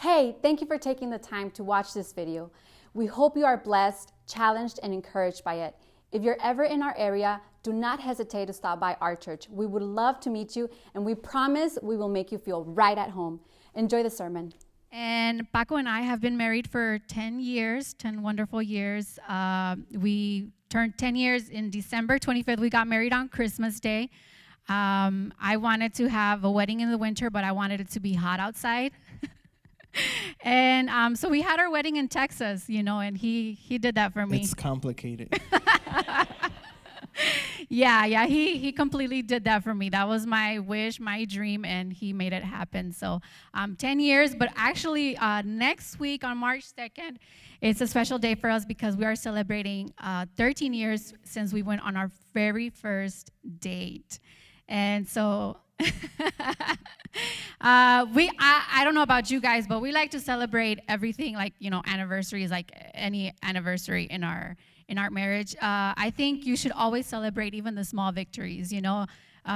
Hey, thank you for taking the time to watch this video. We hope you are blessed, challenged, and encouraged by it. If you're ever in our area, do not hesitate to stop by our church. We would love to meet you, and we promise we will make you feel right at home. Enjoy the sermon. And Paco and I have been married for 10 years, 10 wonderful years. We turned 10 years in December 25th. We got married on Christmas Day. I wanted to have a wedding in the winter, but I wanted it to be hot outside. And so we had our wedding in Texas, and he did that for me. It's complicated. Yeah, he completely did that for me. That was my wish, my dream, and he made it happen. So 10 years, but actually next week on March 2nd, it's a special day for us because we are celebrating 13 years since we went on our very first date. And so I don't know about you guys, but we like to celebrate everything, like, anniversaries, like any anniversary in our marriage. I think you should always celebrate even the small victories,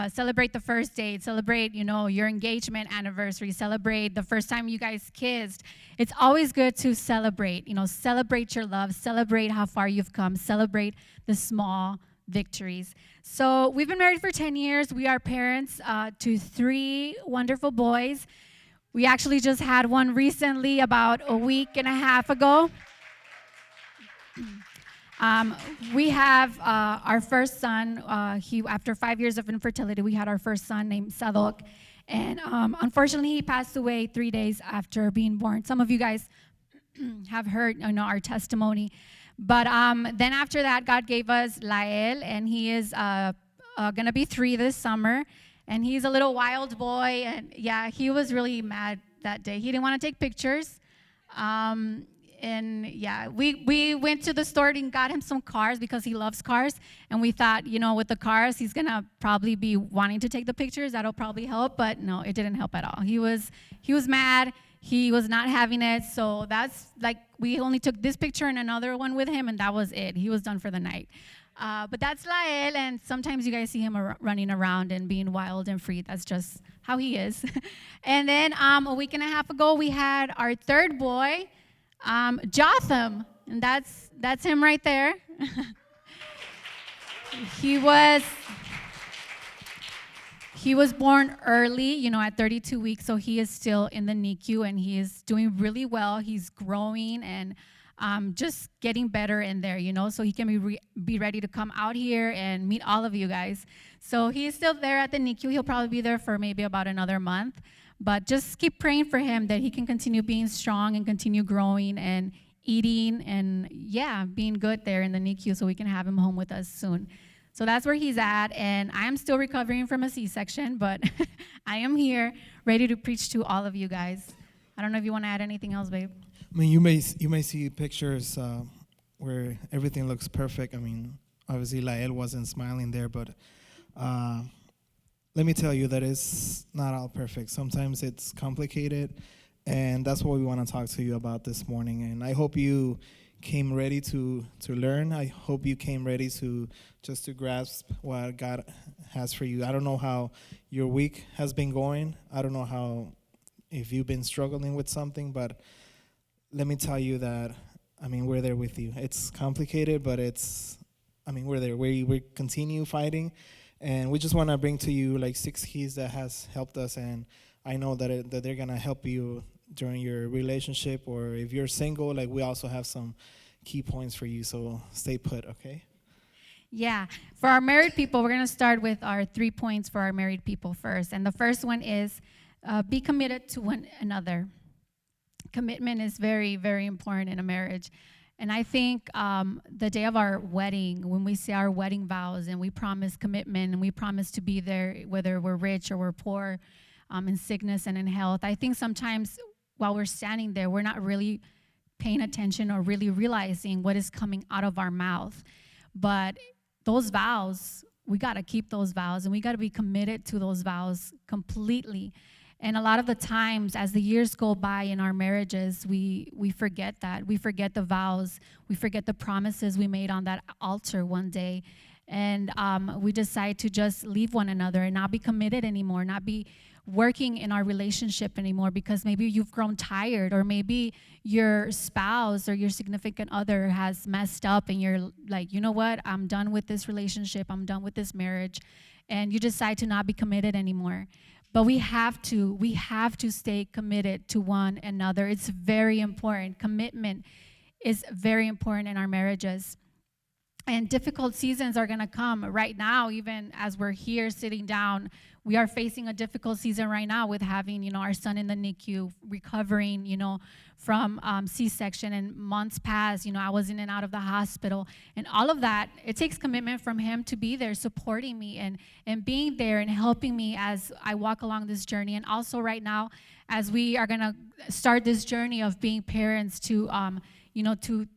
celebrate the first date, celebrate, your engagement anniversary, celebrate the first time you guys kissed. It's always good to celebrate, celebrate your love, celebrate how far you've come, celebrate the small victories. So we've been married for 10 years. We are parents to 3 wonderful boys. We actually just had one recently about a week and a half ago. We have our first son. After 5 years of infertility, we had our first son named Sadok. And unfortunately, he passed away 3 days after being born. Some of you guys have heard our testimony. But then after that, God gave us Lael, and he is going to be 3 this summer. And he's a little wild boy. And yeah, he was really mad that day. He didn't want to take pictures. And yeah, we went to the store and got him some cars because he loves cars. And we thought, with the cars, he's going to probably be wanting to take the pictures. That'll probably help. But no, it didn't help at all. He was mad. He was not having it. So that's like, we only took this picture and another one with him, and that was it. He was done for the night. But that's Lael, and sometimes you guys see him running around and being wild and free. That's just how he is. And then a week and a half ago, we had our third boy, Jotham, and that's him right there. He was born early, at 32 weeks, so he is still in the NICU, and he is doing really well. He's growing and just getting better in there, so he can be ready to come out here and meet all of you guys. So he's still there at the NICU. He'll probably be there for maybe about another month. But just keep praying for him that he can continue being strong and continue growing and eating and, being good there in the NICU so we can have him home with us soon. So that's where he's at, and I am still recovering from a C-section, but I am here ready to preach to all of you guys. I don't know if you want to add anything else, babe. I mean, you may see pictures where everything looks perfect. I mean, obviously Lael wasn't smiling there, but let me tell you that it's not all perfect. Sometimes it's complicated, and that's what we want to talk to you about this morning. And I hope you came ready to learn. I hope you came ready to grasp what God has for you. I don't know how your week has been going. I don't know if you've been struggling with something, but let me tell you that, we're there with you. It's complicated, but we're there. We continue fighting, and we just want to bring to you like 6 keys that has helped us, and I know that they're going to help you during your relationship, or if you're single, like we also have some key points for you, so stay put, okay? Yeah, for our married people, we're going to start with our 3 points for our married people first. And the first one is be committed to one another. Commitment is very, very important in a marriage. And I think the day of our wedding, when we say our wedding vows and we promise commitment and we promise to be there, whether we're rich or we're poor, in sickness and in health, I think sometimes while we're standing there, we're not really paying attention or really realizing what is coming out of our mouth. But those vows, we got to keep those vows, and we got to be committed to those vows completely. And a lot of the times, as the years go by in our marriages, we forget that. We forget the vows. We forget the promises we made on that altar one day. And we decide to just leave one another and not be committed anymore, not be working in our relationship anymore because maybe you've grown tired, or maybe your spouse or your significant other has messed up and you're like, you know what, I'm done with this relationship, I'm done with this marriage, and you decide to not be committed anymore. But we have to stay committed to one another. It's very important. Commitment is very important in our marriages. And difficult seasons are going to come. Right now, even as we're here sitting down, we are facing a difficult season right now with having, our son in the NICU, recovering, from C-section. And months past, I was in and out of the hospital. And all of that, it takes commitment from him to be there supporting me and being there and helping me as I walk along this journey. And also right now, as we are going to start this journey of being parents to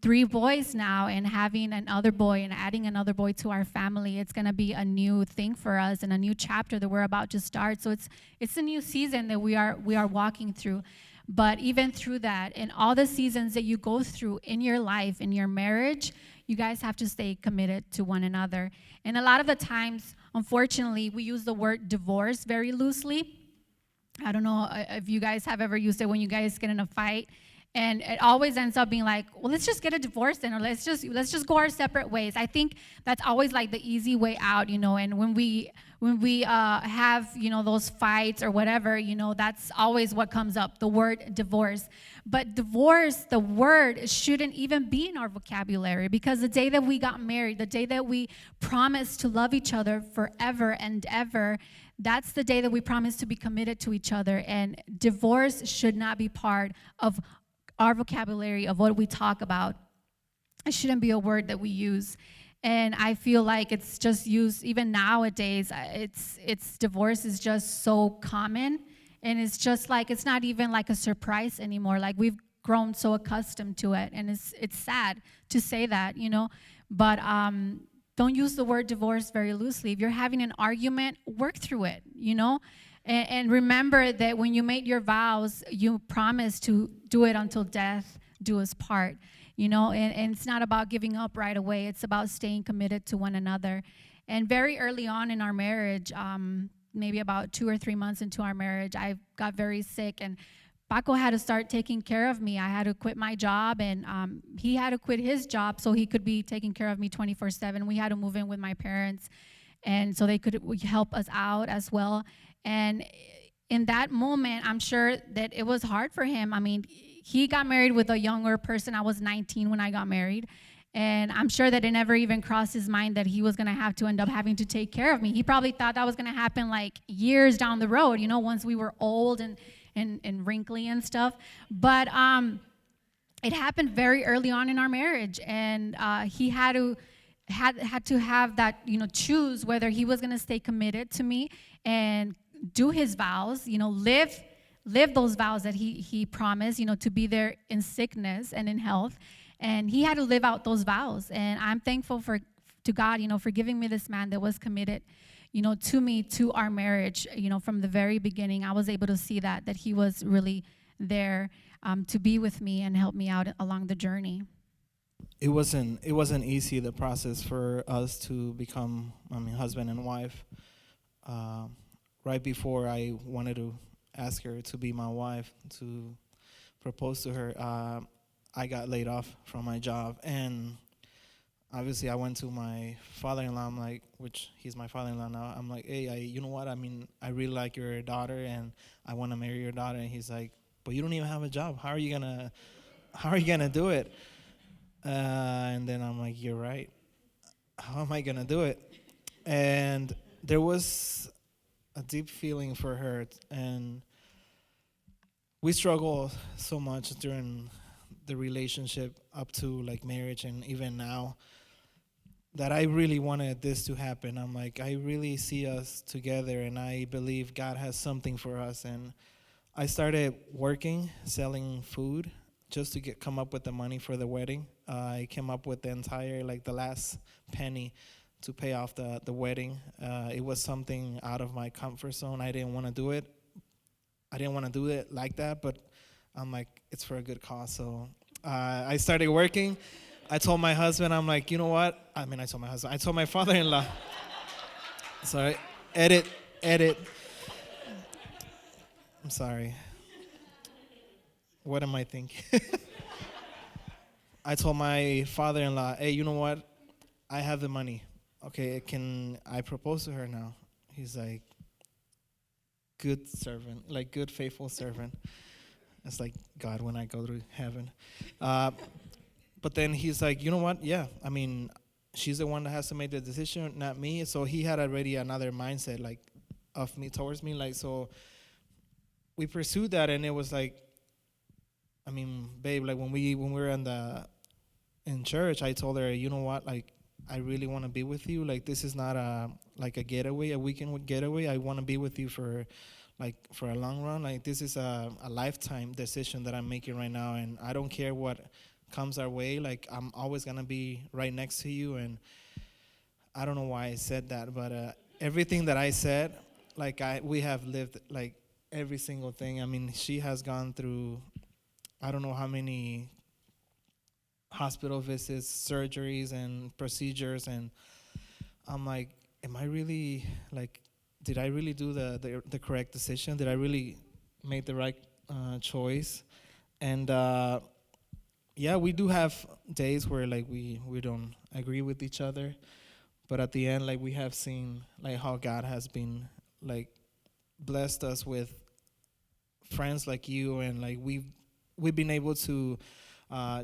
3 boys now, and having another boy and adding another boy to our family. It's going to be a new thing for us and a new chapter that we're about to start. So it's a new season that we are walking through. But even through that, and all the seasons that you go through in your life, in your marriage, you guys have to stay committed to one another. And a lot of the times, unfortunately, we use the word divorce very loosely. I don't know if you guys have ever used it when you guys get in a fight. And it always ends up being like, well, let's just get a divorce then, or let's just go our separate ways. I think that's always like the easy way out, And when we have those fights or whatever, that's always what comes up, the word divorce. But divorce, the word shouldn't even be in our vocabulary, because the day that we got married, the day that we promised to love each other forever and ever, that's the day that we promised to be committed to each other. And divorce should not be part of our vocabulary of what we talk about. It shouldn't be a word that we use. And I feel like it's just used even nowadays. It's divorce is just so common, and it's just like it's not even like a surprise anymore. Like we've grown so accustomed to it, and it's sad to say that, But don't use the word divorce very loosely. If you're having an argument, work through it, And remember that when you made your vows, you promised to do it until death do us part, and it's not about giving up right away. It's about staying committed to one another. And very early on in our marriage, maybe about 2 or 3 months into our marriage, I got very sick, and Paco had to start taking care of me. I had to quit my job, and he had to quit his job so he could be taking care of me 24/7. We had to move in with my parents, and so they could help us out as well. And in that moment, I'm sure that it was hard for him. I mean, he got married with a younger person. I was 19 when I got married. And I'm sure that it never even crossed his mind that he was going to have to end up having to take care of me. He probably thought that was going to happen like years down the road, once we were old and wrinkly and stuff. But it happened very early on in our marriage. And he had to have that, choose whether he was going to stay committed to me and do his vows, live those vows that he promised, to be there in sickness and in health. And he had to live out those vows. And I'm thankful to God, for giving me this man that was committed, to me, to our marriage. From the very beginning, I was able to see that he was really there to be with me and help me out along the journey. It wasn't easy, the process for us to become, husband and wife. Right before I wanted to ask her to be my wife, to propose to her, I got laid off from my job. And obviously I went to my father-in-law, which he's my father-in-law now. I'm like, hey, you know what? I really like your daughter, and I want to marry your daughter. And he's like, but you don't even have a job. How are you gonna do it? And then I'm like, you're right. How am I gonna do it? And there was a deep feeling for her, and we struggled so much during the relationship up to marriage and even now, that I really wanted this to happen. I'm like, I really see us together, and I believe God has something for us. And I started working, selling food, just to come up with the money for the wedding. I came up with the entire, the last penny to pay off the wedding. It was something out of my comfort zone. I didn't want to do it. I didn't want to do it like that, but I'm like, it's for a good cause. So I started working. I told my husband, I'm like, you know what? I told my father-in-law. Sorry, edit. I'm sorry. What am I thinking? I told my father-in-law, hey, you know what? I have the money. Okay, can I propose to her now? He's like, good servant, like good faithful servant. It's like God when I go to heaven. Uh, but then he's like, you know what? Yeah, I mean, she's the one that has to make the decision, not me. So he had already another mindset, like, of me towards me. Like, so we pursued that, and it was like, I mean, babe, like when we were in church, I told her, you know what, like, I really want to be with you. Like, this is not like a getaway, a weekend getaway. I want to be with you for a long run. Like, this is a lifetime decision that I'm making right now, and I don't care what comes our way. Like, I'm always gonna be right next to you. And I don't know why I said that, but everything that I said, like, we have lived like every single thing. I mean, she has gone through I don't know how many hospital visits, surgeries, and procedures, and I'm like, am I really, like, did I really do the correct decision? Did I really make the right choice? And yeah, we do have days where, like, we don't agree with each other, but at the end, like, we have seen, like, how God has been, like, blessed us with friends like you, and like we've been able to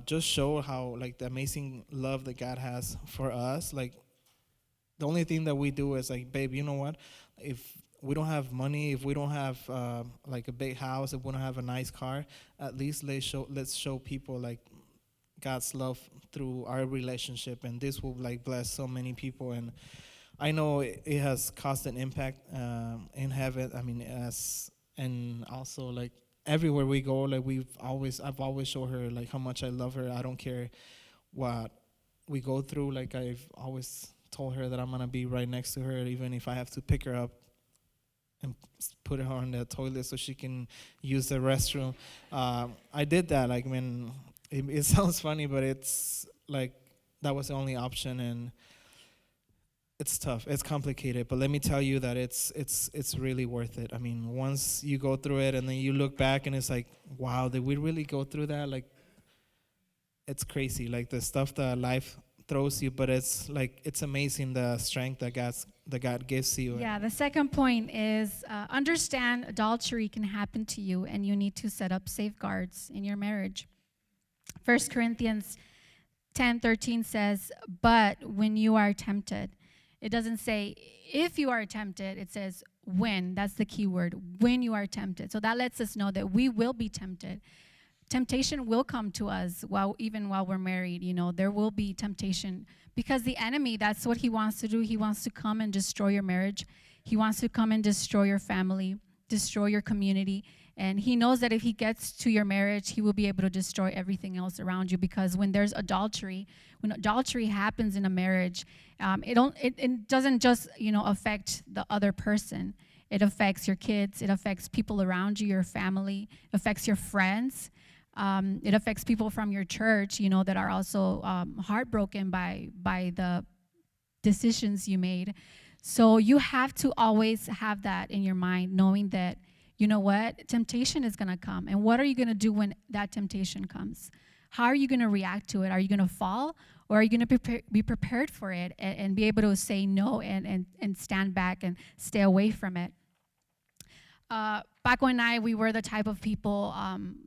just show how, like, the amazing love that God has for us. Like, the only thing that we do is like, babe, you know what? If we don't have money, if we don't have like a big house, if we don't have a nice car, at least let's show people, like, God's love through our relationship, and this will, like, bless so many people. And I know it has caused an impact in heaven. I mean, and also, like, everywhere we go, like, I've always showed her, like, how much I love her. I don't care what we go through. Like, I've always told her that I'm gonna be right next to her, even if I have to pick her up and put her on the toilet so she can use the restroom. I did that. Like, when it sounds funny, but it's like that was the only option, and it's tough. It's complicated, but let me tell you that it's really worth it. I mean, once you go through it, and then you look back, and it's like, wow, did we really go through that? Like, it's crazy, like, the stuff that life throws you, but it's like, it's amazing the strength that God gives you. Yeah, the second point is understand adultery can happen to you, and you need to set up safeguards in your marriage. 1 Corinthians 10:13 says, but when you are tempted. It doesn't say if you are tempted, it says when. That's the key word, when you are tempted. So that lets us know that we will be tempted. Temptation will come to us even while we're married. You know, there will be temptation, because the enemy, that's what he wants to do. He wants to come and destroy your marriage. He wants to come and destroy your family, destroy your community. And he knows that if he gets to your marriage, he will be able to destroy everything else around you. Because when there's adultery, when adultery happens in a marriage, it doesn't just, affect the other person. It affects your kids. It affects people around you, your family. It affects your friends. It affects people from your church, that are also heartbroken by the decisions you made. So you have to always have that in your mind, knowing that, you know what, temptation is going to come. And what are you going to do when that temptation comes? How are you going to react to it? Are you going to fall, or are you going to be prepared for it and be able to say no and stand back and stay away from it? Paco and I, we were the type of people,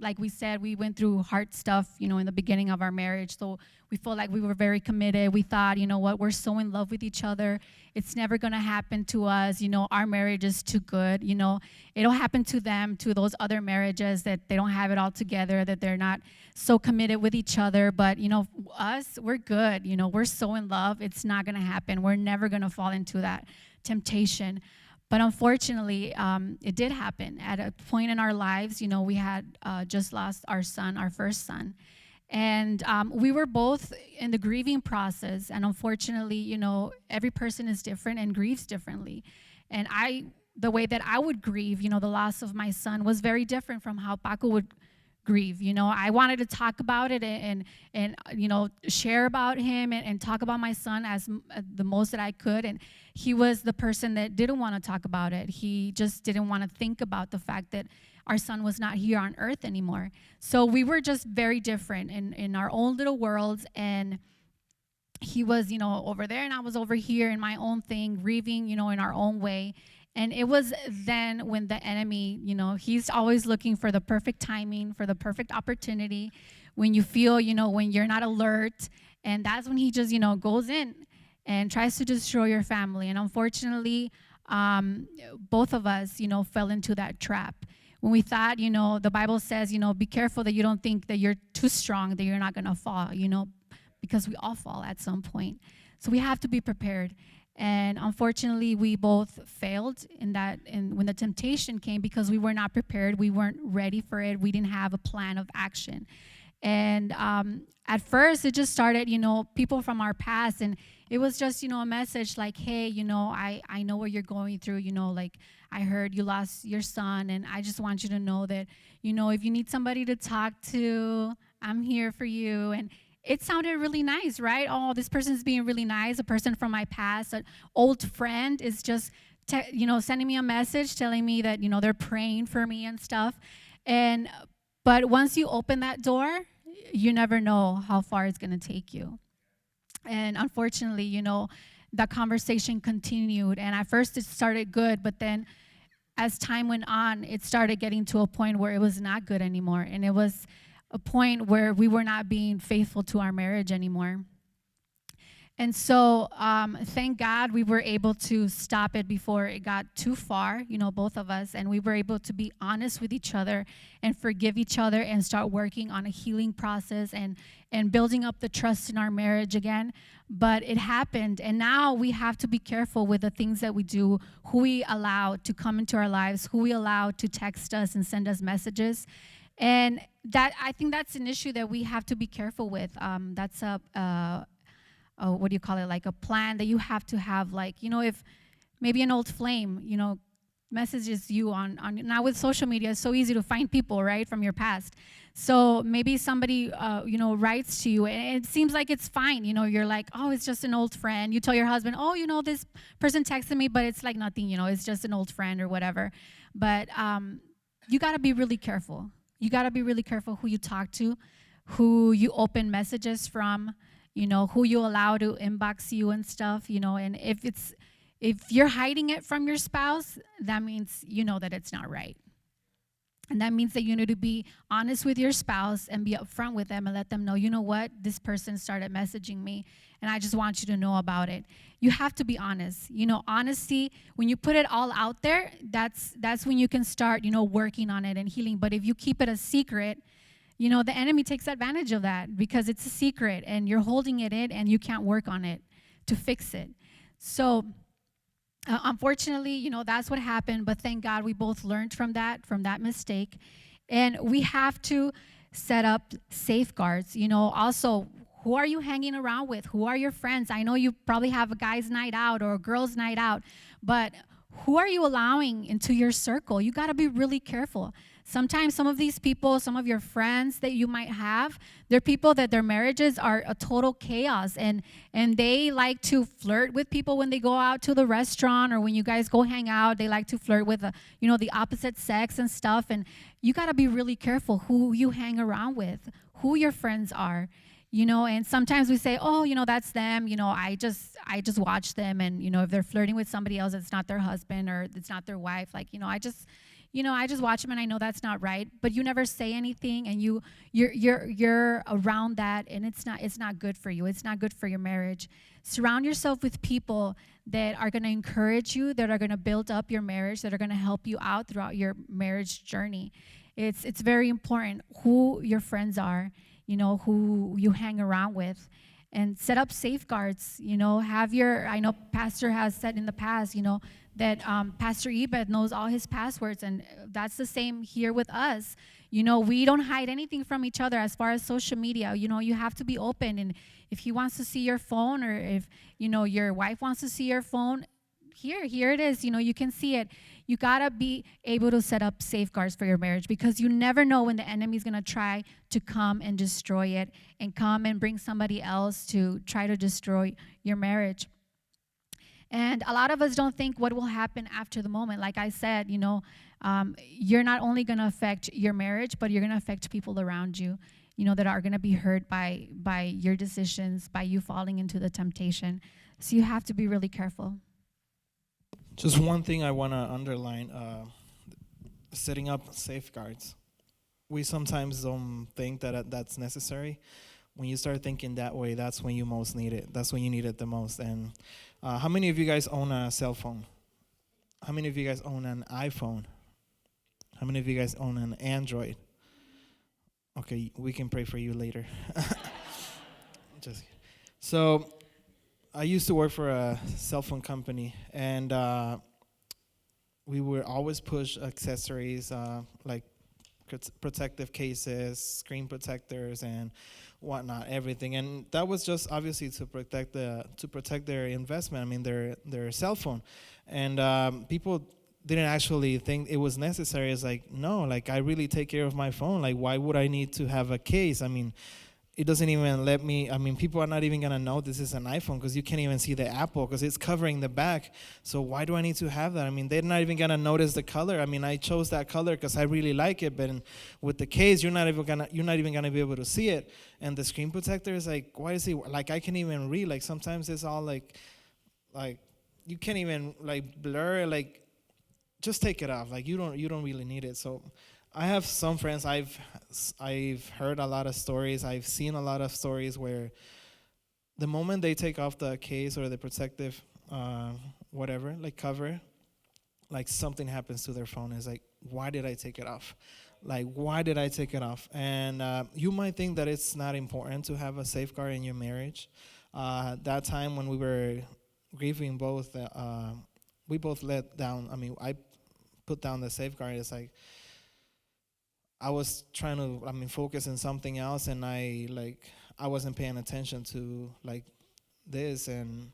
like we said, we went through hard stuff, in the beginning of our marriage. So we felt like we were very committed. We thought, you know what, we're so in love with each other. It's never going to happen to us. Our marriage is too good. It'll happen to them, to those other marriages that they don't have it all together, that they're not so committed with each other. But, us, we're good. We're so in love. It's not going to happen. We're never going to fall into that temptation. But unfortunately, it did happen. At a point in our lives, we had just lost our son, our first son. And we were both in the grieving process. And unfortunately, every person is different and grieves differently. And the way that I would grieve, the loss of my son was very different from how Paco would grieve. I wanted to talk about it and share about him and talk about my son as the most that I could. And he was the person that didn't want to talk about it. He just didn't want to think about the fact that our son was not here on earth anymore. So we were just very different in our own little worlds, and he was, over there, and I was over here in my own thing, grieving, in our own way. And it was then when the enemy, he's always looking for the perfect timing, for the perfect opportunity, when you feel, when you're not alert. And that's when he just, goes in and tries to destroy your family. And unfortunately, both of us, fell into that trap. When we thought, the Bible says, be careful that you don't think that you're too strong, that you're not going to fall, because we all fall at some point. So we have to be prepared. And unfortunately, we both failed and when the temptation came, because we were not prepared, we weren't ready for it, we didn't have a plan of action. And at first, it just started, people from our past, and it was just, a message like, hey, I know what you're going through, like, I heard you lost your son, and I just want you to know that, if you need somebody to talk to, I'm here for you. And it sounded really nice, right? Oh, this person's being really nice. A person from my past, an old friend, is just, sending me a message telling me that, they're praying for me and stuff. But once you open that door, you never know how far it's going to take you. And unfortunately, that conversation continued. And at first it started good, but then as time went on, it started getting to a point where it was not good anymore. And it was a point where we were not being faithful to our marriage anymore. And so, thank God we were able to stop it before it got too far, both of us, and we were able to be honest with each other and forgive each other and start working on a healing process and building up the trust in our marriage again. But it happened, and now we have to be careful with the things that we do, who we allow to come into our lives, who we allow to text us and send us messages. And that, I think that's an issue that we have to be careful with. That's what do you call it? Like a plan that you have to have. Like, if maybe an old flame, messages you on now with social media, it's so easy to find people, right, from your past. So maybe somebody, writes to you, and it seems like it's fine. You're like, oh, it's just an old friend. You tell your husband, oh, this person texted me, but it's like nothing, it's just an old friend or whatever. But you got to be really careful. You got to be really careful who you talk to, who you open messages from, who you allow to inbox you and stuff, and if you're hiding it from your spouse, that means that it's not right. And that means that you need to be honest with your spouse and be upfront with them and let them know, what, this person started messaging me, and I just want you to know about it. You have to be honest. Honesty, when you put it all out there, that's when you can start, working on it and healing. But if you keep it a secret, the enemy takes advantage of that because it's a secret and you're holding it in and you can't work on it to fix it. So unfortunately, that's what happened. But thank God we both learned from that mistake. And we have to set up safeguards. Also, who are you hanging around with? Who are your friends? I know you probably have a guy's night out or a girl's night out, but who are you allowing into your circle? You got to be really careful. Sometimes some of these people, some of your friends that you might have, they're people that their marriages are a total chaos, and they like to flirt with people when they go out to the restaurant or when you guys go hang out. They like to flirt with the opposite sex and stuff, and you got to be really careful who you hang around with, who your friends are. And sometimes we say, oh, that's them, I just watch them, and if they're flirting with somebody else, it's not their husband or it's not their wife, like, I just watch them and I know that's not right. But you never say anything, and you're around that, and it's not good for you. It's not good for your marriage. Surround yourself with people that are going to encourage you, that are going to build up your marriage, that are going to help you out throughout your marriage journey. It's very important who your friends are, who you hang around with, and set up safeguards. I know Pastor has said in the past, that Pastor Ebed knows all his passwords, and that's the same here with us. We don't hide anything from each other as far as social media. You have to be open, and if he wants to see your phone, or if, your wife wants to see your phone, here it is, you can see it. You gotta be able to set up safeguards for your marriage, because you never know when the enemy's gonna try to come and destroy it, and come and bring somebody else to try to destroy your marriage. And a lot of us don't think what will happen after the moment. Like I said, you're not only going to affect your marriage, but you're going to affect people around you, that are going to be hurt by your decisions, by you falling into the temptation. So you have to be really careful. Just one thing I want to underline, setting up safeguards. We sometimes don't think that that's necessary. When you start thinking that way, that's when you most need it. That's when you need it the most. And how many of you guys own a cell phone? How many of you guys own an iPhone? How many of you guys own an Android? Okay, we can pray for you later. Just kidding. So I used to work for a cell phone company, and we would always push accessories like protective cases, screen protectors, and whatnot, everything. And that was just obviously to protect their investment. I mean, their cell phone, and people didn't actually think it was necessary. It's like, no, like I really take care of my phone. Like, why would I need to have a case? I mean, it doesn't even let me, I mean, people are not even going to know this is an iPhone because you can't even see the Apple because it's covering the back. So why do I need to have that? I mean, they're not even going to notice the color. I mean, I chose that color because I really like it, but with the case, you're not even going to be able to see it. And the screen protector is like, why is it, like I can't even read. Like sometimes it's all like you can't even like blur, like just take it off. Like you don't really need it. So I have some friends, I've heard a lot of stories, I've seen a lot of stories where the moment they take off the case or the protective whatever, like cover, like something happens to their phone. It's like, why did I take it off? Like, why did I take it off? And you might think that it's not important to have a safeguard in your marriage. That time when we were grieving both, we both let down, I mean, I put down the safeguard. It's like, I was trying to, focus on something else, and I wasn't paying attention to like this, and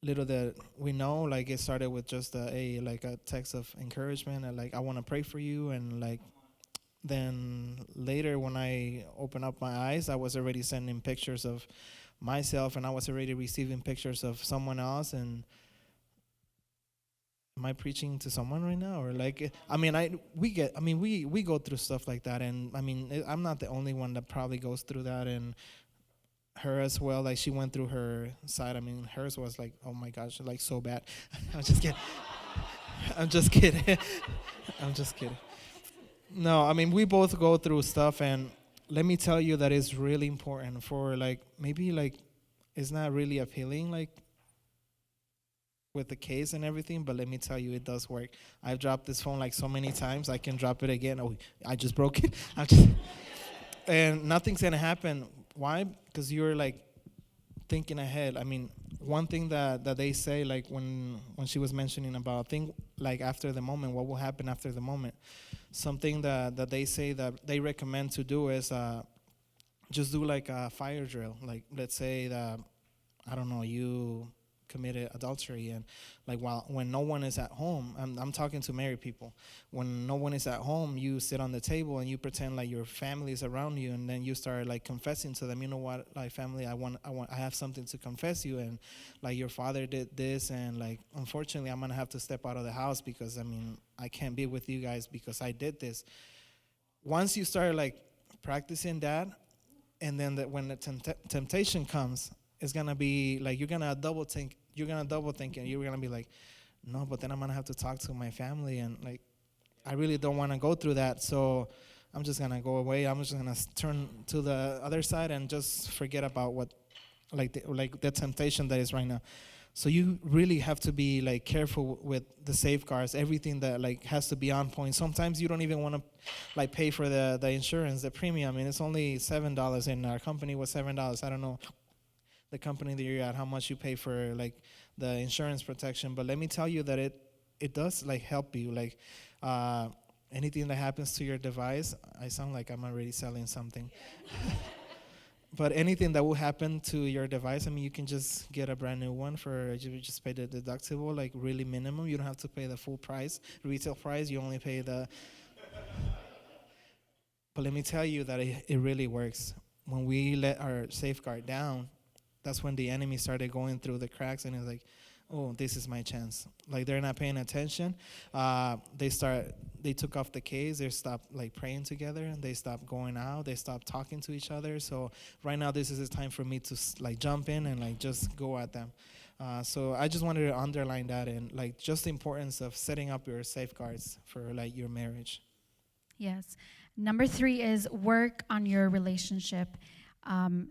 little that we know, like it started with just a text of encouragement, and like I want to pray for you, and like then later when I opened up my eyes, I was already sending pictures of myself, and I was already receiving pictures of someone else. And am I preaching to someone right now? Or like, we go through stuff like that. And I'm not the only one that probably goes through that. And her as well, like she went through her side. I mean, hers was like, oh my gosh, like so bad. I'm just kidding. I'm just kidding. I'm just kidding. No, I mean, we both go through stuff. And let me tell you that it's really important for like, maybe like, it's not really appealing, like, with the case and everything, but let me tell you, it does work. I've dropped this phone like so many times. I can drop it again. Oh, I just broke it. And nothing's gonna happen. Why? Because you're like thinking ahead. I mean, one thing that they say, like when she was mentioning about think like after the moment, what will happen after the moment? Something that they say that they recommend to do is just do like a fire drill. Like let's say that, I don't know, you committed adultery, and like when no one is at home, I'm talking to married people, when no one is at home, you sit on the table and you pretend like your family is around you, and then you start like confessing to them, you know what, like family, I have something to confess you, and like your father did this, and like unfortunately I'm gonna have to step out of the house because I can't be with you guys because I did this. Once you start like practicing that, and then when the temptation comes, it's gonna be like you're gonna double think, and you're gonna be like, no, but then I'm gonna have to talk to my family, and like I really don't want to go through that, so I'm just gonna go away. I'm just gonna turn to the other side and just forget about what the temptation that is right now. So you really have to be like careful with the safeguards, everything that like has to be on point. Sometimes you don't even want to like pay for the insurance, the premium. I mean, it's only $7, and our company was $7. I don't know the company that you're at, how much you pay for like the insurance protection, but let me tell you that it does like help you. Like anything that happens to your device, I sound like I'm already selling something. But anything that will happen to your device, you can just get a brand new one you just pay the deductible, like really minimum. You don't have to pay the full price, retail price. You only pay the. But let me tell you that it really works. When we let our safeguard down, that's when the enemy started going through the cracks, and it's like, oh, this is my chance. Like they're not paying attention. They took off the case. They stopped like praying together, and they stopped going out. They stopped talking to each other. So right now, this is the time for me to like jump in and like just go at them. So I just wanted to underline that, and like just the importance of setting up your safeguards for like your marriage. Yes. Number 3 is work on your relationship.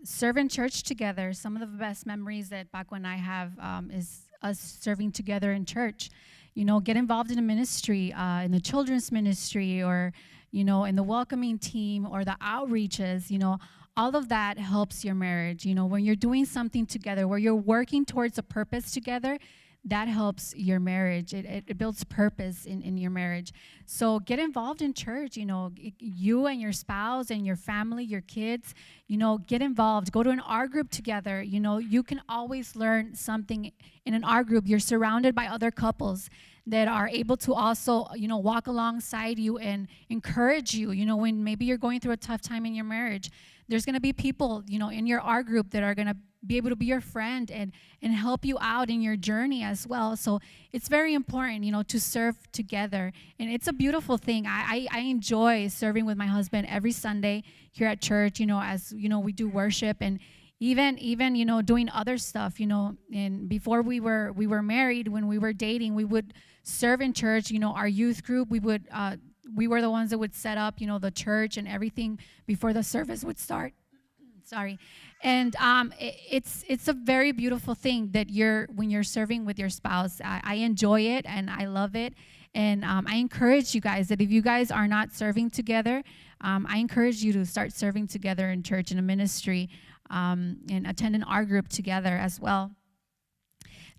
Serve in church together. Some of the best memories that Paco and I have is us serving together in church. You know, get involved in a ministry, in the children's ministry, or, you know, in the welcoming team or the outreaches. You know, all of that helps your marriage. You know, when you're doing something together, where you're working towards a purpose together, that helps your marriage. It builds purpose in your marriage. So get involved in church. You know, you and your spouse and your family, your kids, you know, get involved. Go to an R group together. You know, you can always learn something in an R group. You're surrounded by other couples that are able to also, you know, walk alongside you and encourage you. You know, when maybe you're going through a tough time in your marriage, there's going to be people, you know, in your R group that are going to be able to be your friend and help you out in your journey as well. So it's very important, you know, to serve together. And it's a beautiful thing. I enjoy serving with my husband every Sunday here at church, you know, as, you know, we do worship and even, you know, doing other stuff, you know. And before we were married, when we were dating, we would serve in church, you know, our youth group. We were the ones that would set up, you know, the church and everything before the service would start. Sorry. And it's a very beautiful thing that when you're serving with your spouse. I enjoy it and I love it. And I encourage you guys that if you guys are not serving together, I encourage you to start serving together in church, in a ministry, and attend an R group together as well.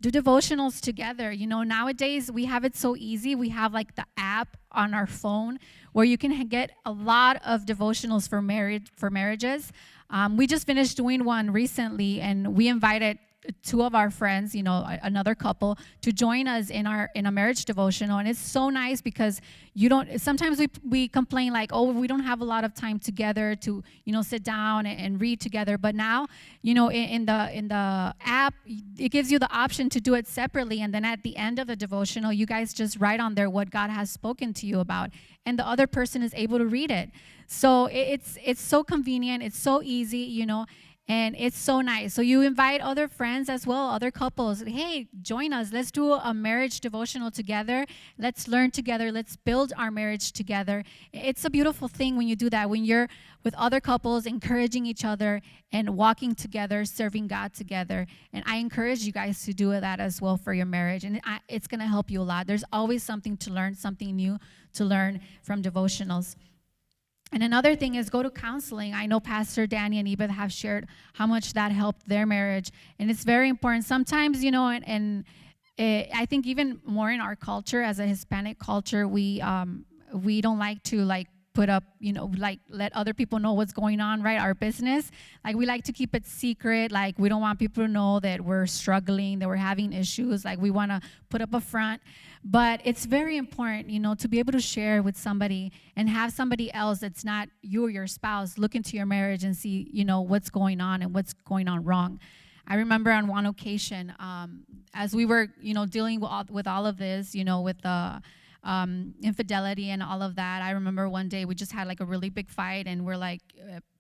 Do devotionals together. You know, nowadays we have it so easy. We have like the app on our phone where you can get a lot of devotionals for marriages. We just finished doing one recently, and we invited 2 of our friends, you know, another couple, to join us in a marriage devotional. And it's so nice because sometimes we complain like, oh, we don't have a lot of time together to, you know, sit down and read together. But now, you know, in the app, it gives you the option to do it separately. And then at the end of the devotional, you guys just write on there what God has spoken to you about, and the other person is able to read it. So it's so convenient. It's so easy, you know. And it's so nice. So you invite other friends as well, other couples. Hey, join us. Let's do a marriage devotional together. Let's learn together. Let's build our marriage together. It's a beautiful thing when you do that, when you're with other couples, encouraging each other and walking together, serving God together. And I encourage you guys to do that as well for your marriage. And it's going to help you a lot. There's always something to learn, something new to learn from devotionals. And another thing is go to counseling. I know Pastor Danny and Ebeth have shared how much that helped their marriage. And it's very important. Sometimes, you know, and I think even more in our culture, as a Hispanic culture, we don't like to like put up, you know, like let other people know what's going on, right? Our business. Like we like to keep it secret. Like we don't want people to know that we're struggling, that we're having issues. Like we want to put up a front. But it's very important, you know, to be able to share with somebody and have somebody else that's not you or your spouse look into your marriage and see, you know, what's going on and what's going on wrong. I remember on one occasion, as we were, you know, dealing with all of this, you know, with the infidelity and all of that. I remember one day we just had like a really big fight, and we're like,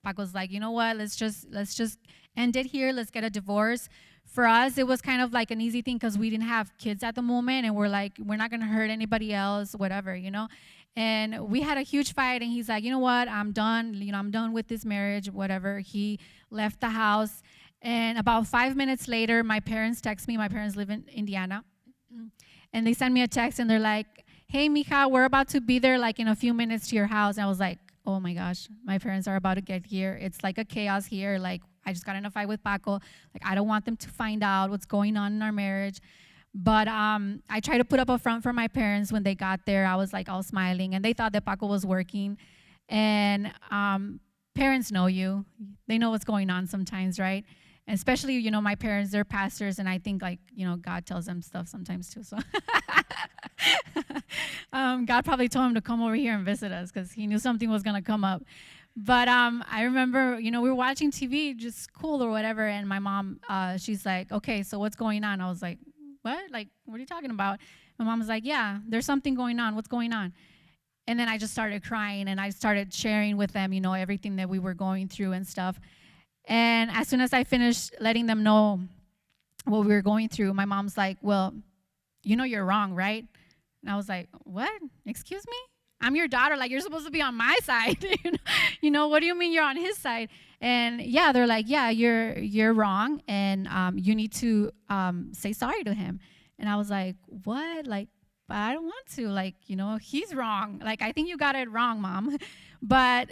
Paco's like, you know what? Let's just end it here. Let's get a divorce. For us, it was kind of like an easy thing because we didn't have kids at the moment, and we're like, we're not going to hurt anybody else, whatever, you know. And we had a huge fight, and he's like, you know what, I'm done. You know, I'm done with this marriage, whatever. He left the house, and about 5 minutes later, my parents text me. My parents live in Indiana, and they send me a text, and they're like, hey, mija, we're about to be there like in a few minutes to your house. And I was like, oh my gosh, my parents are about to get here. It's like a chaos here. Like, I just got in a fight with Paco. Like, I don't want them to find out what's going on in our marriage. But I tried to put up a front for my parents when they got there. I was like all smiling, and they thought that Paco was working. And parents know you. They know what's going on sometimes, right? And especially, you know, my parents, they're pastors, and I think, like, you know, God tells them stuff sometimes too. So God probably told him to come over here and visit us because he knew something was going to come up. But I remember, you know, we were watching TV, just cool or whatever, and my mom, she's like, okay, so what's going on? I was like, what? Like, what are you talking about? My mom was like, yeah, there's something going on. What's going on? And then I just started crying, and I started sharing with them, everything that we were going through and stuff. And as soon as I finished letting them know what we were going through, my mom's like, well, you're wrong, right? And I was like, what? Excuse me? I'm your daughter. Like, you're supposed to be on my side. What do you mean you're on his side? And yeah, they're like, yeah, you're wrong, and you need to say sorry to him. And I was like, what? Like, but I don't want to. Like, he's wrong. Like, I think you got it wrong, Mom. But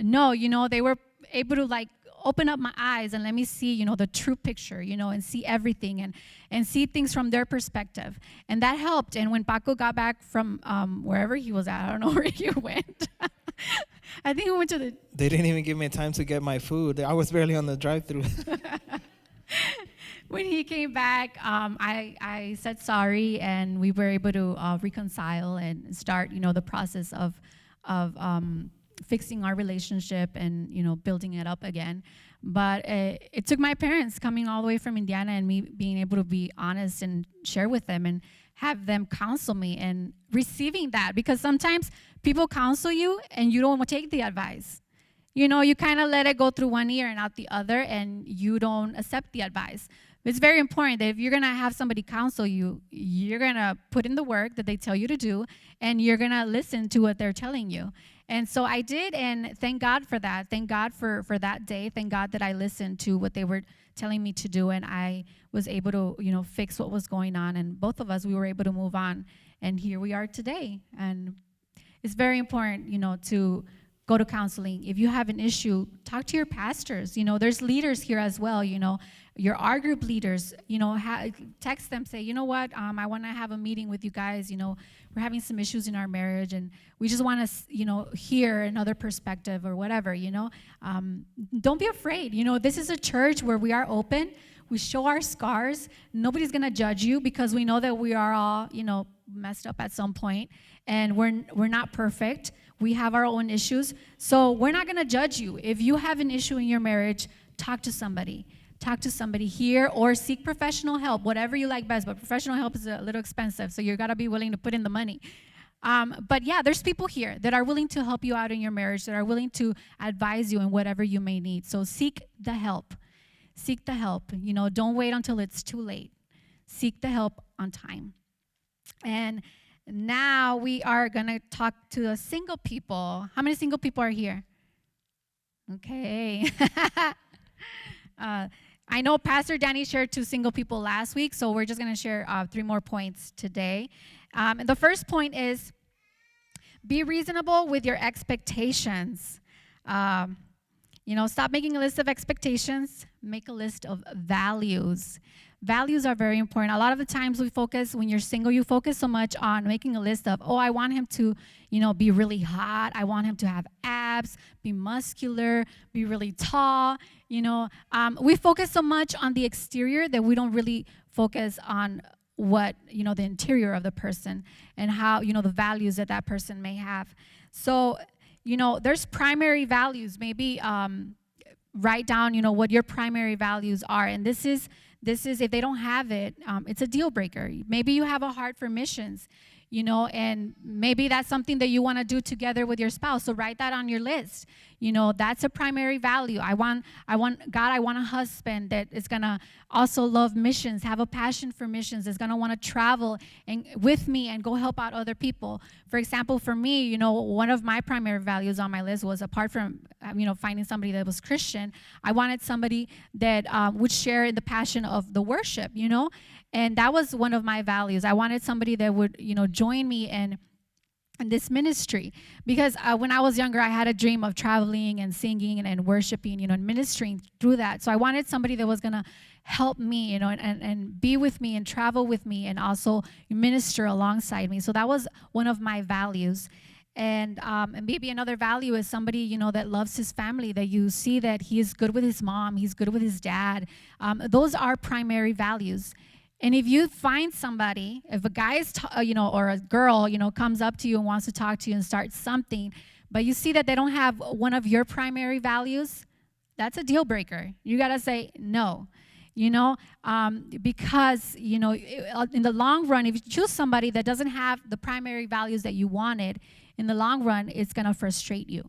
no, they were able to like open up my eyes and let me see, the true picture, and see everything and see things from their perspective. And that helped. And when Paco got back from wherever he was at, I don't know where he went. I think he went to They didn't even give me time to get my food. I was barely on the drive-through. When he came back, I said sorry, and we were able to reconcile and start, the process of fixing our relationship and, building it up again. But it took my parents coming all the way from Indiana and me being able to be honest and share with them and have them counsel me and receiving that. Because sometimes people counsel you and you don't take the advice. You kind of let it go through one ear and out the other, and you don't accept the advice. It's very important that if you're going to have somebody counsel you, you're going to put in the work that they tell you to do, and you're going to listen to what they're telling you. And so I did, and thank God for that. Thank God for that day. Thank God that I listened to what they were telling me to do, and I was able to, fix what was going on. And both of us, we were able to move on, and here we are today. And it's very important, to go to counseling. If you have an issue, talk to your pastors. There's leaders here as well, your R group leaders, text them, say, what, I want to have a meeting with you guys. We're having some issues in our marriage, and we just want to, hear another perspective or whatever, Don't be afraid. This is a church where we are open. We show our scars. Nobody's going to judge you, because we know that we are all, messed up at some point, and we're not perfect. We have our own issues. So we're not going to judge you. If you have an issue in your marriage, talk to somebody. Talk to somebody here, or seek professional help, whatever you like best. But professional help is a little expensive, so you got to be willing to put in the money. But yeah, there's people here that are willing to help you out in your marriage, that are willing to advise you in whatever you may need. So seek the help. Seek the help. Don't wait until it's too late. Seek the help on time. And now we are going to talk to the single people. How many single people are here? Okay. I know Pastor Danny shared 2 single people last week, so we're just going to share 3 more points today. And the first point is, be reasonable with your expectations. Stop making a list of expectations. Make a list of values. Values are very important. A lot of the times when you're single, you focus so much on making a list of, I want him to, be really hot. I want him to have abs, be muscular, be really tall. We focus so much on the exterior that we don't really focus on what, the interior of the person and how, the values that person may have. So, there's primary values. Maybe write down, what your primary values are. And this is if they don't have it, it's a deal breaker. Maybe you have a heart for missions, and maybe that's something that you want to do together with your spouse. So write that on your list. That's a primary value. I want a husband that is going to also love missions, have a passion for missions, is going to want to travel and with me and go help out other people. For example, for me, one of my primary values on my list was, apart from, finding somebody that was Christian, I wanted somebody that would share the passion of the worship, and that was one of my values. I wanted somebody that would, join me in this ministry, because when I was younger, I had a dream of traveling and singing and worshiping, and ministering through that. So I wanted somebody that was going to help me, and be with me and travel with me and also minister alongside me. So that was one of my values. And maybe another value is somebody, that loves his family, that you see that he is good with his mom, he's good with his dad. Those are primary values. And if you find somebody, if a guy is, or a girl, comes up to you and wants to talk to you and start something, but you see that they don't have one of your primary values, that's a deal breaker. You got to say no. because, in the long run, if you choose somebody that doesn't have the primary values that you wanted, in the long run, it's going to frustrate you.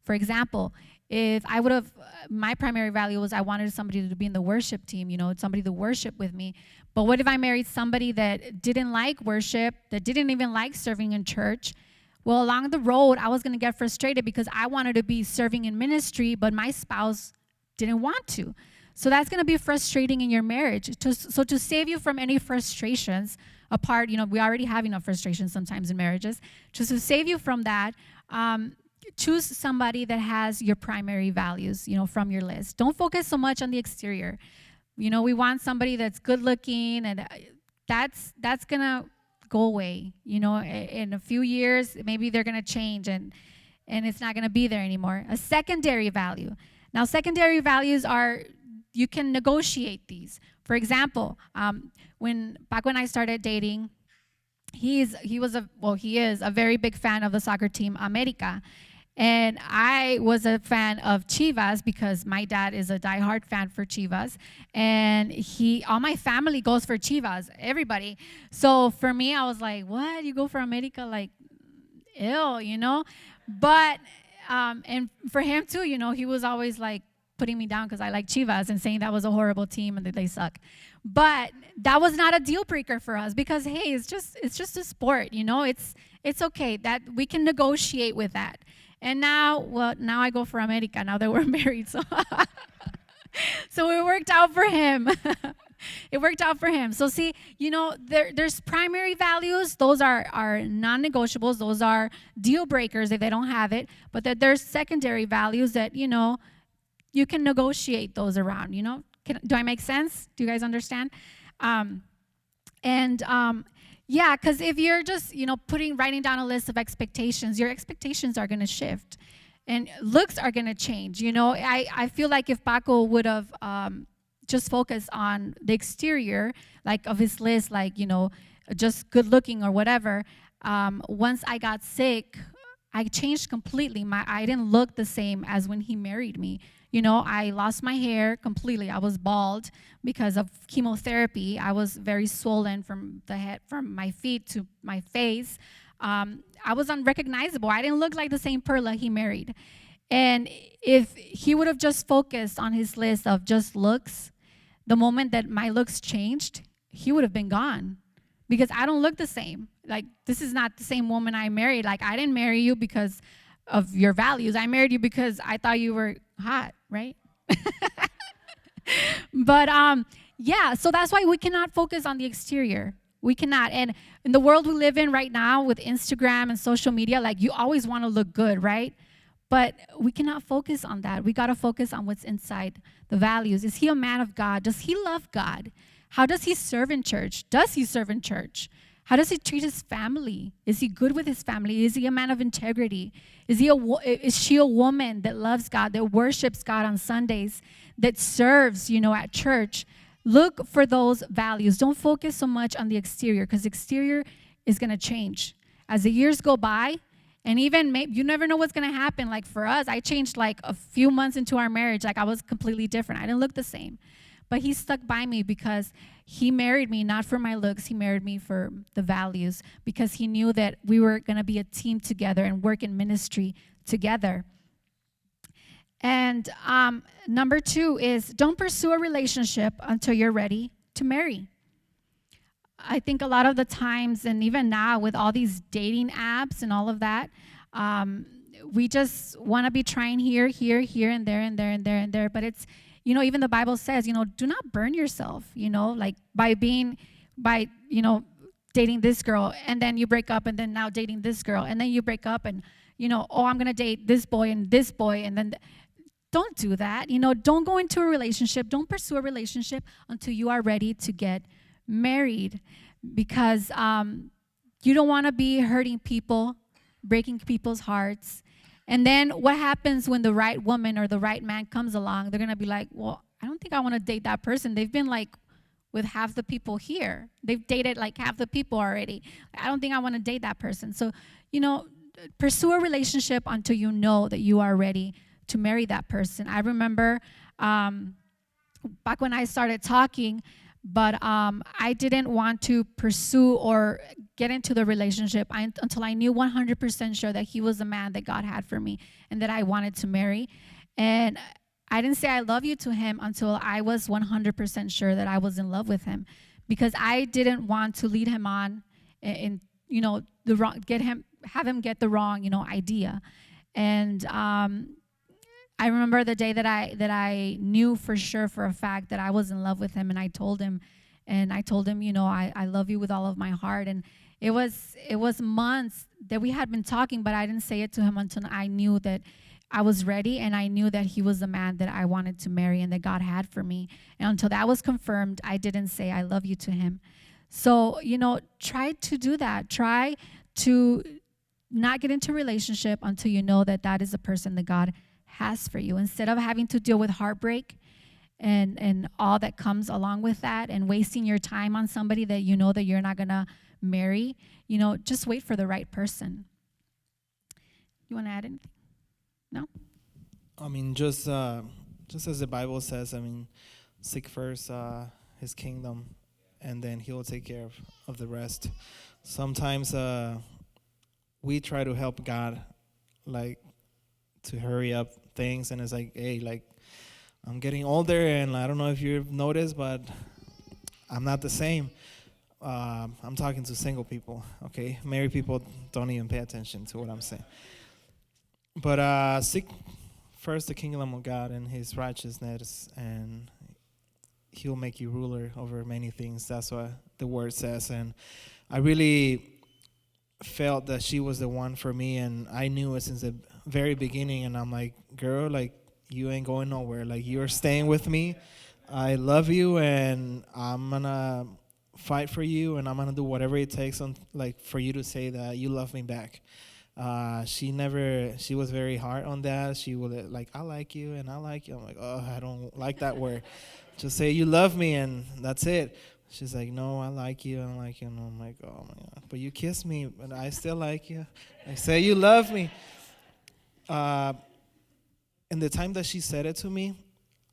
For example, if I would have, my primary value was I wanted somebody to be in the worship team, somebody to worship with me. But what if I married somebody that didn't like worship, that didn't even like serving in church? Well, along the road, I was going to get frustrated because I wanted to be serving in ministry, but my spouse didn't want to. So that's going to be frustrating in your marriage. So to save you from any frustrations, apart, we already have enough frustrations sometimes in marriages. Just to save you from that, choose somebody that has your primary values, from your list. Don't focus so much on the exterior. We want somebody that's good looking, and that's going to go away. In a few years, maybe they're going to change, and it's not going to be there anymore. A secondary value. Now, secondary values are, you can negotiate these. For example, back when I started dating, he is a very big fan of the soccer team America. And I was a fan of Chivas because my dad is a diehard fan for Chivas. And all my family goes for Chivas, everybody. So for me, I was like, what? You go for America? Like, ew, But, and for him too, he was always like putting me down because I like Chivas and saying that was a horrible team and that they suck. But that was not a deal breaker for us because, hey, it's just a sport, It's okay that we can negotiate with that. And now I go for America now that we're married. So, so it worked out for him. It worked out for him. So see, there's primary values. Those are non-negotiables. Those are deal breakers if they don't have it. But there's secondary values that, you can negotiate those around, Do I make sense? Do you guys understand? Yeah, because if you're just, writing down a list of expectations, your expectations are going to shift and looks are going to change. I feel like if Paco would have just focused on the exterior, like of his list, like, just good looking or whatever, once I got sick, I changed completely. I didn't look the same as when he married me. I lost my hair completely. I was bald because of chemotherapy. I was very swollen from the head, from my feet to my face. I was unrecognizable. I didn't look like the same Perla he married. And if he would have just focused on his list of just looks, the moment that my looks changed, he would have been gone because I don't look the same. Like, this is not the same woman I married. Like, I didn't marry you because of your values. I married you because I thought you were hot, right? But yeah, so that's why we cannot focus on the exterior. We cannot. And in the world we live in right now with Instagram and social media, like, you always want to look good, right? But we cannot focus on that. We got to focus on what's inside, the values. Is he a man of God? Does he love God? How does he serve in church? Does he serve in church? How does he treat his family? Is he good with his family? Is he a man of integrity? Is she a woman that loves God, that worships God on Sundays, that serves, at church? Look for those values. Don't focus so much on the exterior because exterior is going to change. As the years go by, and even you never know what's going to happen. Like for us, I changed like a few months into our marriage. Like I was completely different. I didn't look the same. But he stuck by me because he married me not for my looks. He married me for the values because he knew that we were going to be a team together and work in ministry together. And number 2 is don't pursue a relationship until you're ready to marry. I think a lot of the times, and even now with all these dating apps and all of that, we just want to be trying here, and there. But it's, even the Bible says, do not burn yourself, like by dating this girl, and then you break up, and then now dating this girl, and then you break up, and, I'm going to date this boy, and then don't do that. Don't go into a relationship. Don't pursue a relationship until you are ready to get married, because you don't want to be hurting people, breaking people's hearts. And then what happens when the right woman or the right man comes along? They're going to be like, well, I don't think I want to date that person. They've been like with half the people here. They've dated like half the people already. I don't think I want to date that person. So, pursue a relationship until you know that you are ready to marry that person. I remember back when I started talking, but I didn't want to pursue or get into the relationship until I knew 100% sure that he was the man that God had for me and that I wanted to marry. And I didn't say I love you to him until I was 100% sure that I was in love with him, because I didn't want to lead him on in the wrong, have him get the wrong idea. And I remember the day that I knew for sure, for a fact, that I was in love with him, and I told him, I love you with all of my heart. And it was months that we had been talking, but I didn't say it to him until I knew that I was ready, and I knew that he was the man that I wanted to marry and that God had for me. And until that was confirmed, I didn't say I love you to him. So, try to do that. Try to not get into a relationship until you know that that is the person that God has for you, instead of having to deal with heartbreak and all that comes along with that, and wasting your time on somebody that you know that you're not going to marry. Just wait for the right person. You want to add anything? No? I mean, just as the Bible says, I mean, seek first his kingdom, and then he'll take care of the rest. Sometimes we try to help God, like, to hurry up things, and it's like, hey, like, I'm getting older, and I don't know if you've noticed, but I'm not the same. I'm talking to single people, okay? Married people don't even pay attention to what I'm saying. But seek first the kingdom of God and his righteousness, and he'll make you ruler over many things. That's what the word says. And I really felt that she was the one for me, and I knew it since the very beginning. And I'm like, girl, like, you ain't going nowhere. Like, you're staying with me. I love you, and I'm gonna fight for you, and I'm gonna do whatever it takes for you to say that you love me back. She was very hard on that. She would like, I like you and I like you. I'm like, oh, I don't like that word. Just say you love me and that's it. She's like, no, I like you. I like you. And I'm like, oh my God, but you kiss me, but I still like you. I say you love me. And the time that she said it to me,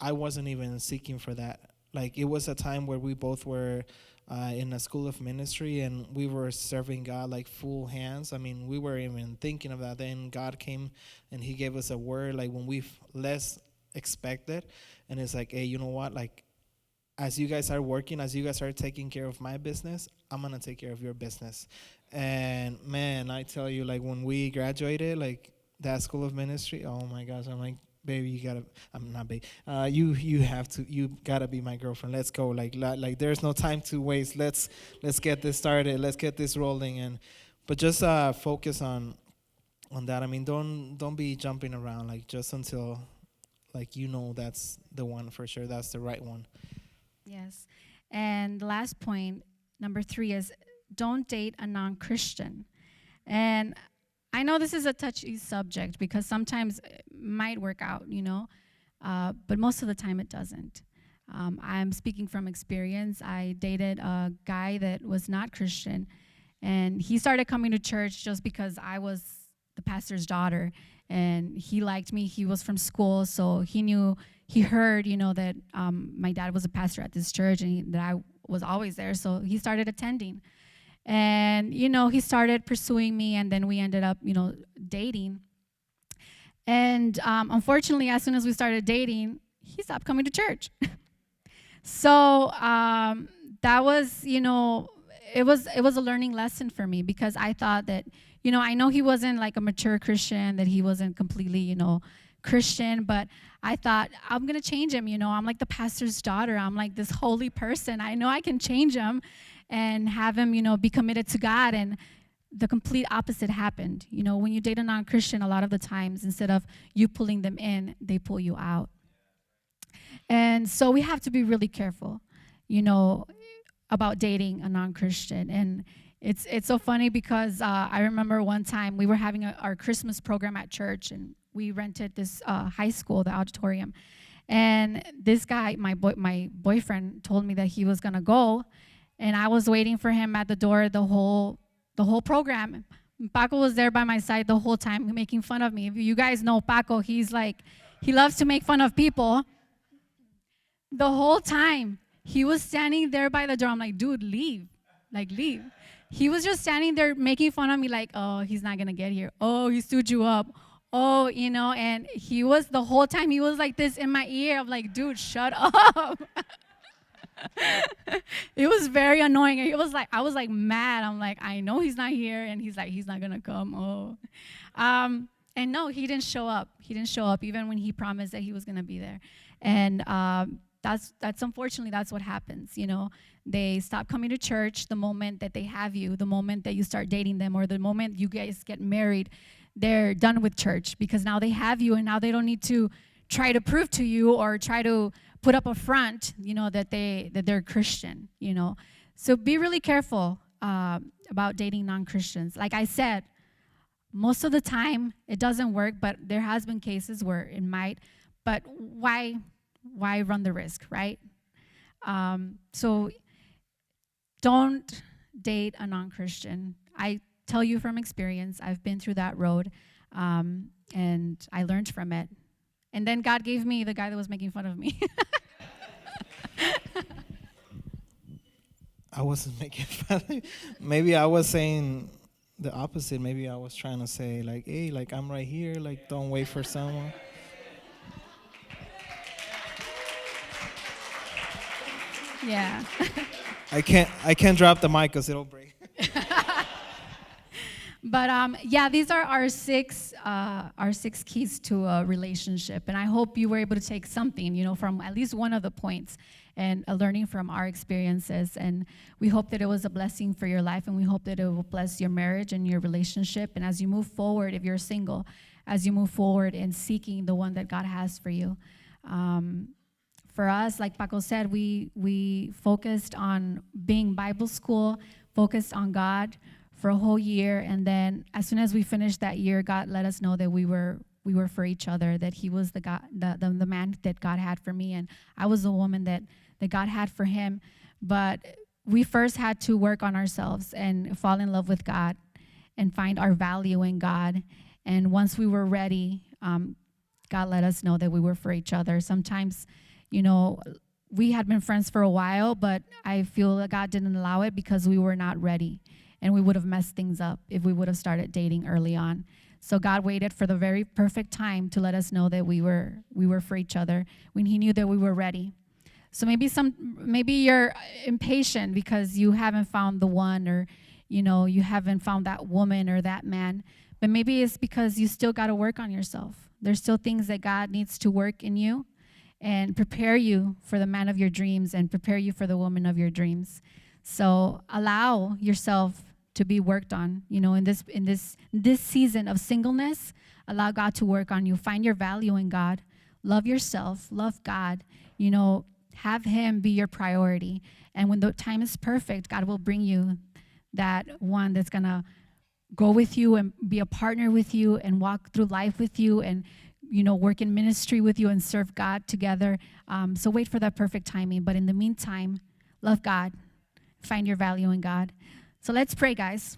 I wasn't even seeking for that. Like, it was a time where we both were in a school of ministry, and we were serving God like full hands. I mean, we were even thinking of that. Then God came and he gave us a word, like, when we less expected. And it's like, hey, you know what? Like, as you guys are working, as you guys are taking care of my business, I'm going to take care of your business. And man, I tell you, like, when we graduated, like, that school of ministry, oh my gosh, I'm like, baby, you gotta, I'm not baby, you gotta be my girlfriend. Let's go. Like there's no time to waste. Let's get this started. Let's get this rolling. But just focus on that. I mean, don't be jumping around, like, just until, like, that's the one for sure. That's the right one. Yes. And the last point, number 3, is don't date a non-Christian. And I know this is a touchy subject because sometimes it might work out, but most of the time it doesn't. I'm speaking from experience. I dated a guy that was not Christian, and he started coming to church just because I was the pastor's daughter, and he liked me. He was from school, so he heard, that my dad was a pastor at this church, and that I was always there, so he started attending. And, he started pursuing me, and then we ended up, dating. And unfortunately, as soon as we started dating, he stopped coming to church. So that was, it was a learning lesson for me, because I thought that, I know he wasn't like a mature Christian, that he wasn't completely, Christian, but I thought, I'm going to change him. I'm like the pastor's daughter. I'm like this holy person. I know I can change him and have him, be committed to God. And the complete opposite happened. When you date a non-Christian, a lot of the times, instead of you pulling them in, they pull you out. And so we have to be really careful, about dating a non-Christian. And it's so funny because I remember one time we were having our Christmas program at church, and we rented this high school, the auditorium. And this guy, my boyfriend, told me that he was going to go. And I was waiting for him at the door the whole program. Paco was there by my side the whole time, making fun of me. If you guys know Paco, he loves to make fun of people. The whole time he was standing there by the door. I'm like, dude, leave. Like, leave. He was just standing there making fun of me like, oh, he's not going to get here. Oh, he stood you up. Oh, and he was, the whole time he was like this in my ear. I'm like, dude, shut up. It was very annoying. It was like, I was like mad. I'm like, I know he's not here. And he's like, he's not going to come. Oh. And no, he didn't show up. He didn't show up even when he promised that he was going to be there. And that's unfortunately, that's what happens. They stop coming to church the moment that they have you, the moment that you start dating them, or the moment you guys get married. They're done with church because now they have you, and now they don't need to try to prove to you or try to put up a front, that they're Christian, So be really careful about dating non-Christians. Like I said, most of the time it doesn't work, but there has been cases where it might. But why run the risk, right? So don't date a non-Christian. I tell you from experience, I've been through that road, and I learned from it. And then God gave me the guy that was making fun of me. I wasn't making fun of you. Maybe I was saying the opposite. Maybe I was trying to say, like, hey, like, I'm right here. Like, don't wait for someone. Yeah. I can't drop the mic because it'll break. But these are our six keys to a relationship, and I hope you were able to take something, from at least one of the points, and learning from our experiences. And we hope that it was a blessing for your life, and we hope that it will bless your marriage and your relationship. And as you move forward, if you're single, as you move forward in seeking the one that God has for you. For us, like Paco said, we focused on being Bible school, focused on God for a whole year, and then as soon as we finished that year, God let us know that we were for each other, that he was the man that God had for me, and I was the woman that God had for him. But we first had to work on ourselves and fall in love with God and find our value in God. And once we were ready, God let us know that we were for each other. Sometimes, we had been friends for a while, but I feel that God didn't allow it because we were not ready. And we would have messed things up if we would have started dating early on. So God waited for the very perfect time to let us know that we were for each other when he knew that we were ready. So maybe you're impatient because you haven't found the one, or you haven't found that woman or that man. But maybe it's because you still got to work on yourself. There's still things that God needs to work in you and prepare you for the man of your dreams and prepare you for the woman of your dreams. So allow yourself to be worked on, in this season of singleness. Allow God to work on you. Find your value in God. Love yourself. Love God. Have him be your priority. And when the time is perfect, God will bring you that one that's going to go with you and be a partner with you and walk through life with you and, work in ministry with you and serve God together. So wait for that perfect timing. But in the meantime, love God. Find your value in God. So let's pray, guys.